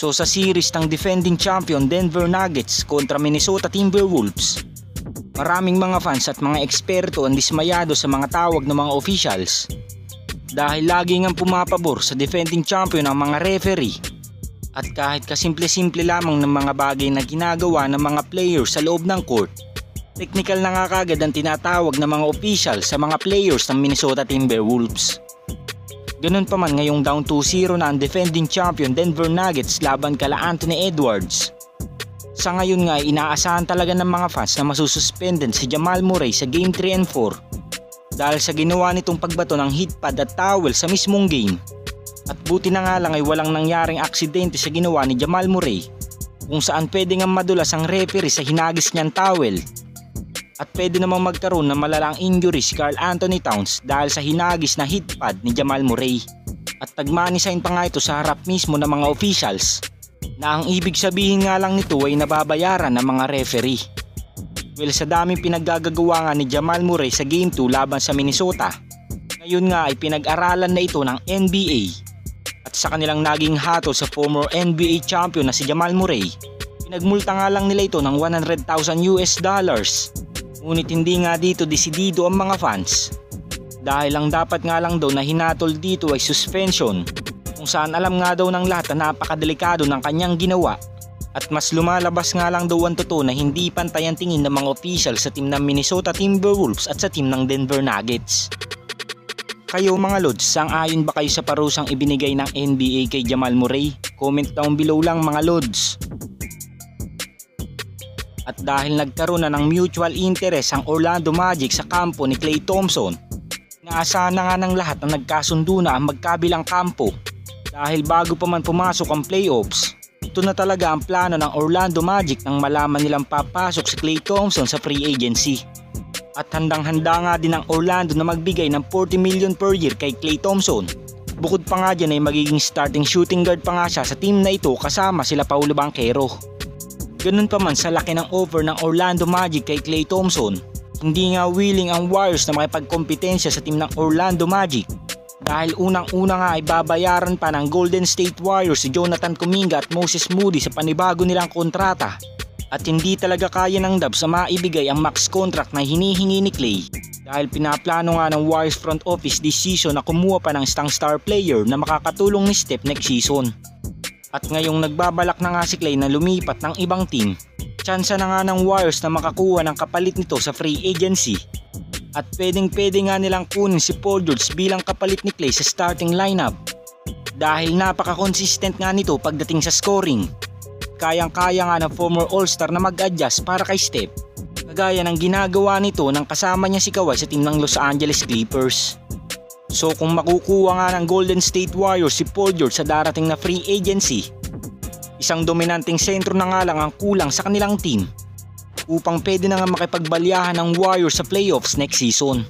So sa series ng defending champion Denver Nuggets kontra Minnesota Timberwolves, maraming mga fans at mga eksperto ang dismayado sa mga tawag ng mga officials dahil lagi ngang pumapabor sa defending champion ang mga referee at kahit kasimple-simple lamang ng mga bagay na ginagawa ng mga players sa loob ng court, technical na nga kagad ang tinatawag ng mga officials sa mga players ng Minnesota Timberwolves. Ganun pa man ngayong down 2-0 na ang defending champion Denver Nuggets laban kala Anthony Edwards. Sa ngayon nga inaasahan talaga ng mga fans na masususpended si Jamal Murray sa Game 3 and 4 dahil sa ginawa nitong pagbato ng heat pad at towel sa mismong game. At buti na nga lang ay walang nangyaring aksidente sa ginawa ni Jamal Murray kung saan pwede nga madulas ang referee sa hinagis niyang towel. At pwede namang magkaroon ng malalang injury si Karl Anthony Towns dahil sa hinagis na heat pad ni Jamal Murray. At nagmanisign pa nga ito sa harap mismo ng mga officials na ang ibig sabihin nga lang nito ay nababayaran ng mga referee. Well, sa daming pinaggagawa nga ni Jamal Murray sa Game 2 laban sa Minnesota, ngayon nga ay pinag-aralan na ito ng NBA. At sa kanilang naging hatol sa former NBA champion na si Jamal Murray, pinagmulta nga lang nila ito ng $100,000. Ngunit hindi nga dito desidido ang mga fans dahil ang dapat nga lang daw na hinatol dito ay suspension, kung saan alam nga daw ng lahat na napakadelikado ng kanyang ginawa. At mas lumalabas nga lang daw ang totoo na hindi pantay ang tingin ng mga official sa team ng Minnesota Timberwolves at sa team ng Denver Nuggets. Kayo mga Lods, sang-ayon ba kayo sa parusang ibinigay ng NBA kay Jamal Murray? Comment down below lang mga Lods. At dahil nagkaroon na ng mutual interest ang Orlando Magic sa kampo ni Klay Thompson, inaasahan na nga ng lahat na nagkasundo na ang magkabilang kampo. Dahil bago pa man pumasok ang playoffs, ito na talaga ang plano ng Orlando Magic nang malaman nilang papasok si Klay Thompson sa free agency. At handang-handa nga din ang Orlando na magbigay ng $40 million per year kay Klay Thompson. Bukod pa nga dyan ay magiging starting shooting guard pa nga siya sa team na ito kasama sila Paolo Banchero. Ganun pa man sa laki ng offer ng Orlando Magic kay Klay Thompson, hindi nga willing ang Warriors na makipagkompetensya sa team ng Orlando Magic dahil unang-una nga ay babayaran pa ng Golden State Warriors si Jonathan Kuminga at Moses Moody sa panibago nilang kontrata at hindi talaga kaya ng Dubs sa maibigay ang max contract na hinihingi ni Klay dahil pinaplano nga ng Warriors front office this season na kumuha pa ng isang star player na makakatulong ni Steph next season. At ngayong nagbabalak na nga si Klay na lumipat ng ibang team, tsansa na nga ng Warriors na makakuha ng kapalit nito sa free agency. At pwede nga nilang kunin si Paul George bilang kapalit ni Klay sa starting lineup. Dahil napaka-consistent nga nito pagdating sa scoring. Kayang-kaya nga ng former All-Star na mag-adjust para kay Steph, kagaya ng ginagawa nito ng kasama niya si Kawhi sa team ng Los Angeles Clippers. So kung makukuha nga ng Golden State Warriors si Paul George sa darating na free agency, isang dominanteng sentro na nga lang ang kulang sa kanilang team upang pwede na nga makipagbalyahan ng Warriors sa playoffs next season.